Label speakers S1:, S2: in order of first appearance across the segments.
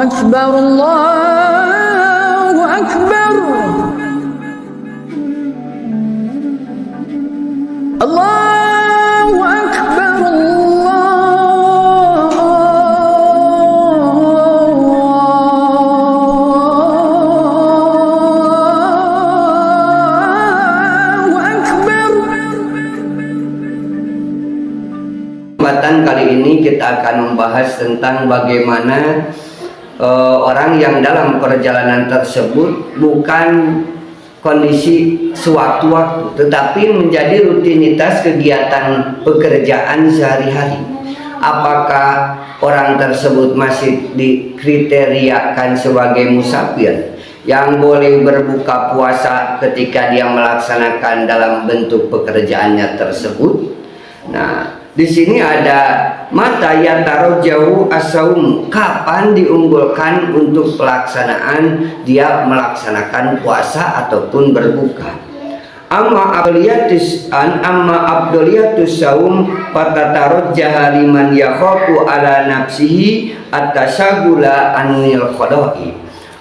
S1: أكبر الله أكبر الله أكبر الله أكبر.
S2: Kesempatan kali ini kita akan membahas tentang bagaimana orang yang dalam perjalanan tersebut bukan kondisi sewaktu-waktu, tetapi menjadi rutinitas kegiatan pekerjaan sehari-hari. Apakah orang tersebut masih dikriteriakan sebagai musafir yang boleh berbuka puasa ketika dia melaksanakan dalam bentuk pekerjaannya tersebut? Nah, di sini ada mata yatarajjau as-saum, kapan diunggulkan untuk pelaksanaan dia melaksanakan puasa ataupun berbuka. Amma abdoliyatus saum fatatarajjaha liman yakhafu ala nafsihi at-tashaghula anil qada'i.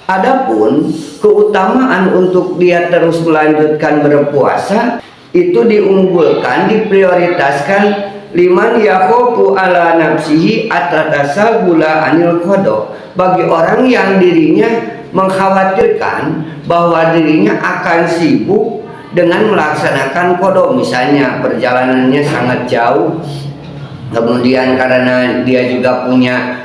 S2: Adapun keutamaan untuk dia terus melanjutkan berpuasa itu diunggulkan, diprioritaskan liman yakhofu ala nafsihi atatasagula anil qada, bagi orang yang dirinya mengkhawatirkan bahwa dirinya akan sibuk dengan melaksanakan qada, misalnya perjalanannya sangat jauh, kemudian karena dia juga punya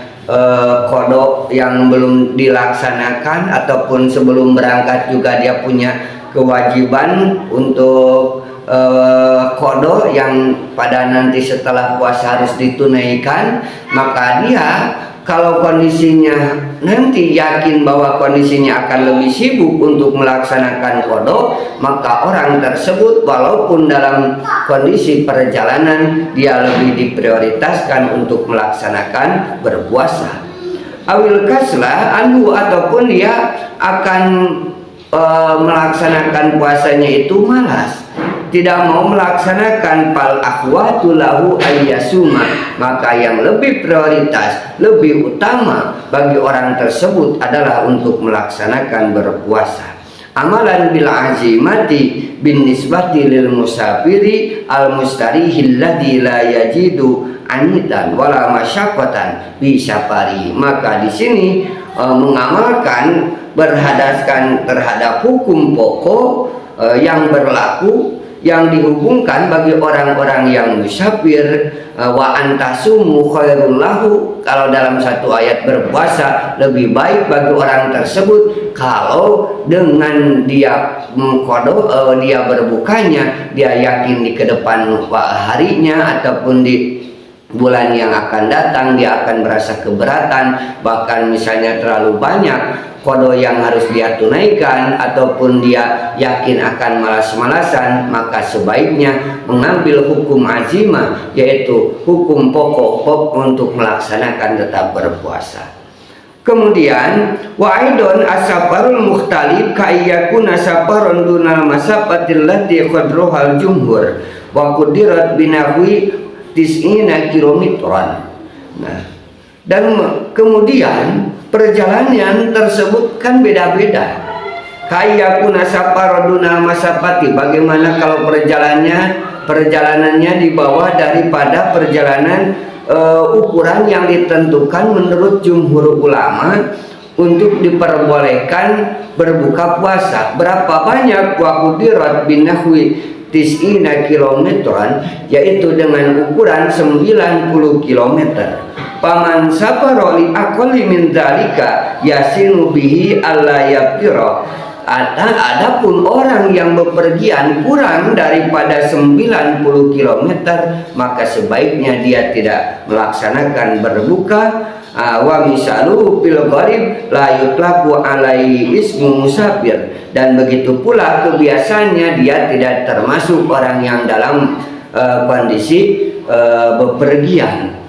S2: qada yang belum dilaksanakan, ataupun sebelum berangkat juga dia punya kewajiban untuk qada yang pada nanti setelah puasa harus ditunaikan, maka dia kalau kondisinya nanti yakin bahwa kondisinya akan lebih sibuk untuk melaksanakan qada, maka orang tersebut walaupun dalam kondisi perjalanan dia lebih diprioritaskan untuk melaksanakan berpuasa. Awil kaslah anhu, ataupun dia akan melaksanakan puasanya itu malas, tidak mau melaksanakan, fal akhwatu lahu ayyasuma, maka yang lebih prioritas, lebih utama bagi orang tersebut adalah untuk melaksanakan berpuasa. Amalan bil azimati bin nisbati lil musafiri al mustarihi alladhi la yajidu anidan wala masyaqqatan bi safari. Maka di sini mengamalkan berhadaskan terhadap hukum pokok yang berlaku, yang dihubungkan bagi orang-orang yang musafir. Wa antasumu khairul lahu, kalau dalam satu ayat berpuasa lebih baik bagi orang tersebut kalau dengan dia qada, dia berbukanya, dia yakin di kedepan harinya ataupun di bulan yang akan datang dia akan merasa keberatan, bahkan misalnya terlalu banyak qada yang harus dia tunaikan, ataupun dia yakin akan malas-malasan, maka sebaiknya mengambil hukum azimah, yaitu hukum pokok untuk melaksanakan tetap berpuasa. Kemudian wa aidon as-safarul mukhtalif ka yakuna safarun dunal masafatil lati qadruhal jumhur wa qudirat binahwi tis'ina kilometran. Nah, dan kemudian perjalanan tersebut kan beda-beda. Kayakuna safaroduna masafati, bagaimana kalau perjalanannya di bawah daripada perjalanan ukuran yang ditentukan menurut jumhur ulama untuk diperbolehkan berbuka puasa. Berapa banyak? Wa qudirat binahwi tis'ina kilometran, yaitu dengan ukuran 90 kilometer. Paman safara li aqalli min dzalika yasinu bihi alla yaqira. Adapun orang yang bepergian kurang daripada 90 km, maka sebaiknya dia tidak melaksanakan berbuka. Wa misalu fil gharib la yutlaqu alaihi ismu musafir, dan begitu pula kebiasaannya dia tidak termasuk orang yang dalam kondisi bepergian.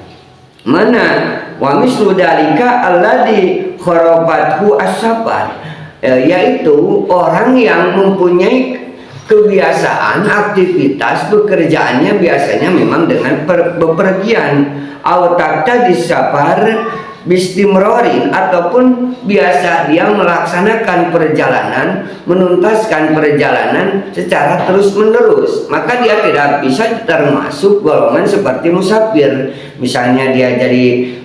S2: Mana wa mislu dalika alladhi kharabathu as-safar, yaitu orang yang mempunyai kebiasaan aktivitas pekerjaannya biasanya memang dengan bepergian. Au taqta disafar bistimrorin ataupun biasa dia melaksanakan perjalanan, menuntaskan perjalanan secara terus-menerus, maka dia tidak bisa termasuk golongan seperti musafir. Misalnya dia jadi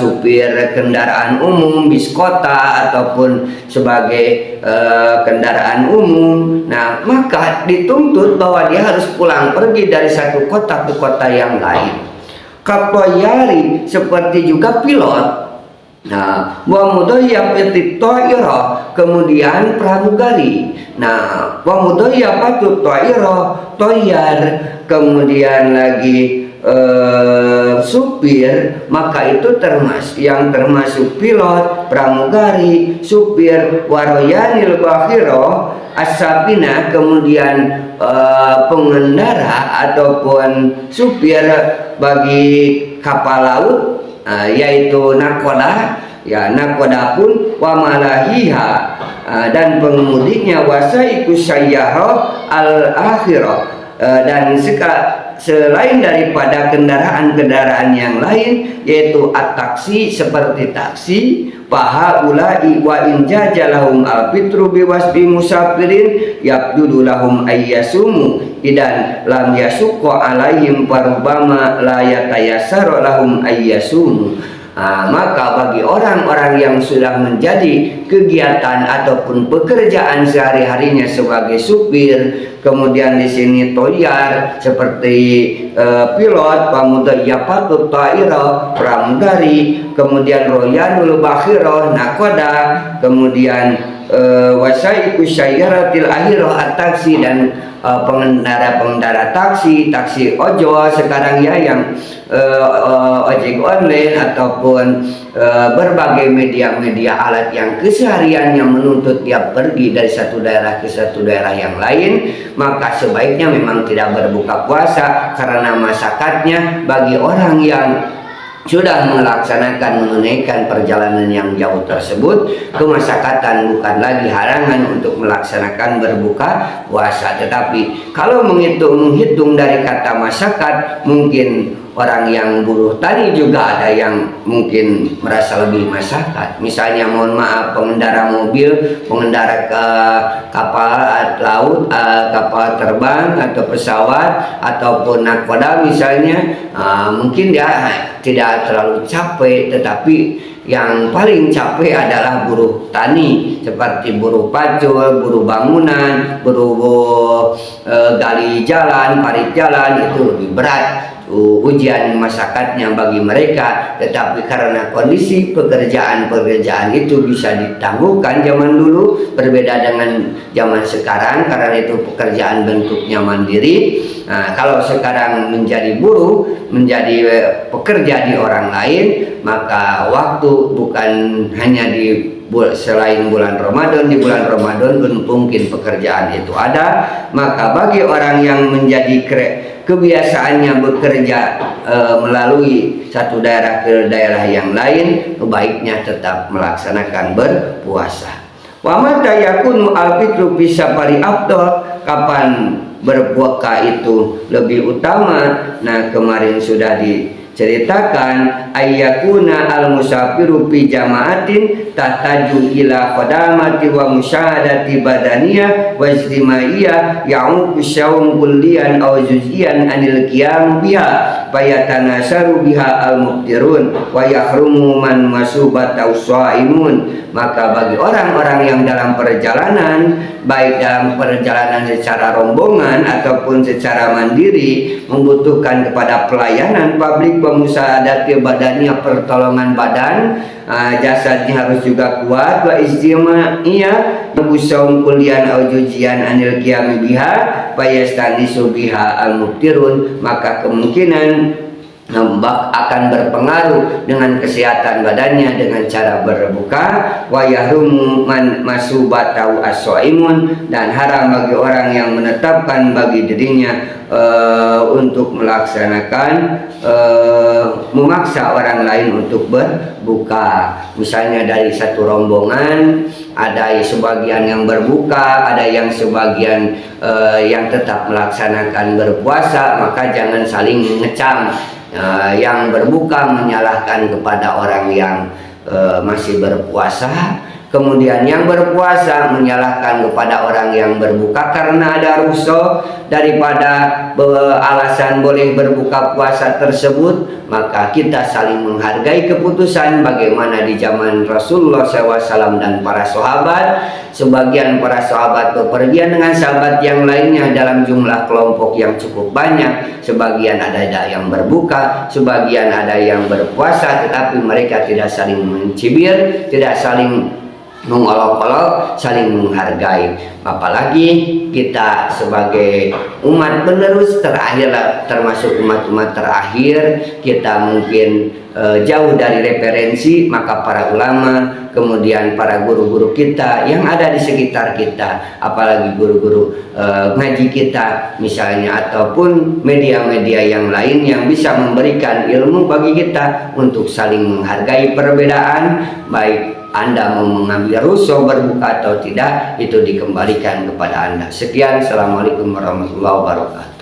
S2: supir kendaraan umum bis kota ataupun sebagai kendaraan umum. Nah, maka dituntut bahwa dia harus pulang pergi dari satu kota ke kota yang lain. Kapoyari seperti juga pilot. Nah, wa mudayyafati ta'irah, kemudian pramugari. Nah, wa mudayyafatu ta'irah toyar, kemudian lagi supir, maka itu termasuk pilot, pramugari, supir, waroyanil bakhiro asabina, kemudian pengendara ataupun supir bagi kapal laut, yaitu nakoda, ya nakoda pun wa malahiha, dan pengemudinya wasaiku sayyarah al akhirah, dan selain daripada kendaraan-kendaraan yang lain, yaitu at-taksi seperti taksi, pahaulai wa injajalahum al-fitru biwasbi musafirin yabdudu lahum ayyasumu idan lam yasukko alaihim parubama la yatayassara lahum ayyasumu. Maka bagi orang-orang yang sudah menjadi kegiatan ataupun pekerjaan sehari-harinya sebagai supir, kemudian di sini toyar seperti pilot, pamudayyafatu ta'irah, pramugari, kemudian royanul bakhirah, nakoda, kemudian wasaiku sayyaratil akhirah at-taksi, dan pengendara taksi ojol sekarang ya, yang ojek online ataupun berbagai media alat yang kesehariannya menuntut dia pergi dari satu daerah ke satu daerah yang lain, maka sebaiknya memang tidak berbuka puasa karena masyarakatnya bagi orang yang sudah melaksanakan menunaikan perjalanan yang jauh tersebut. Kemasyarakatan bukan lagi halangan untuk melaksanakan berbuka puasa. Tetapi kalau menghitung dari kata masyarakat, mungkin orang yang buruh tani juga ada yang mungkin merasa lebih masyarakat. Misalnya mohon maaf, pengendara mobil, pengendara ke kapal laut, kapal terbang atau pesawat ataupun nakoda misalnya, mungkin dia tidak terlalu capek, tetapi yang paling capek adalah buruh tani seperti buruh pacul, buruh bangunan, buruh gali jalan, parit jalan, itu lebih berat ujian masyarakatnya bagi mereka. Tetapi karena kondisi pekerjaan itu bisa ditangguhkan zaman dulu, berbeda dengan zaman sekarang karena itu pekerjaan bentuknya mandiri. Nah, kalau sekarang menjadi buruh, menjadi pekerja di orang lain, maka waktu bukan hanya selain bulan Ramadan, di bulan Ramadan pun mungkin pekerjaan itu ada. Maka bagi orang yang menjadi kebiasaannya bekerja melalui satu daerah ke daerah yang lain, baiknya tetap melaksanakan berpuasa. Wa mata yakunu al-fitru fi safari afdal, kapan berpuasa itu lebih utama? Nah, kemarin sudah diceritakan, ayyakuna al-musafiru fi jama'atin tahtaju ila qadamati wa musyahadati badaniyah wa ijtimaiyah ya'uqu syawm kulliyan aw juz'iyan anil qiyam biha fayatanasaru biha al-muftirun wa yahrumu man masubata shaimun. Maka bagi orang-orang yang dalam perjalanan, baik dalam perjalanan secara rombongan ataupun secara mandiri, membutuhkan kepada pelayanan publik, pemusaadati badannya, pertolongan badan, jasadnya harus juga kuat, wa istimaiyah busaum kulian au jujian anil qiyam biha fayastanisu biha al muftirun. Maka kemungkinan akan berpengaruh dengan kesehatan badannya dengan cara berbuka. Wa yahrumu man masubatau as-shaimun, dan haram bagi orang yang menetapkan bagi dirinya untuk melaksanakan memaksa orang lain untuk berbuka. Misalnya dari satu rombongan ada sebagian yang berbuka, ada yang sebagian yang tetap melaksanakan berpuasa, maka jangan saling mengecam. yang berbuka menyalahkan kepada orang yang masih berpuasa, kemudian yang berpuasa menyalahkan kepada orang yang berbuka karena ada rukhsah daripada alasan boleh berbuka puasa tersebut. Maka kita saling menghargai keputusan bagaimana di zaman Rasulullah SAW dan para sahabat. Sebagian para sahabat bepergian dengan sahabat yang lainnya dalam jumlah kelompok yang cukup banyak. Sebagian ada yang berbuka, sebagian ada yang berpuasa, tetapi mereka tidak saling mencibir, tidak saling mengolok-olok, saling menghargai. Apalagi kita sebagai umat penerus terakhir, termasuk umat-umat terakhir, kita mungkin jauh dari referensi. Maka para ulama, kemudian para guru-guru kita yang ada di sekitar kita, apalagi guru-guru ngaji kita misalnya, ataupun media-media yang lain yang bisa memberikan ilmu bagi kita untuk saling menghargai perbedaan. Baik Anda mau mengambil rukhsah berbuka atau tidak, itu dikembalikan kepada Anda. Sekian, assalamualaikum warahmatullahi wabarakatuh.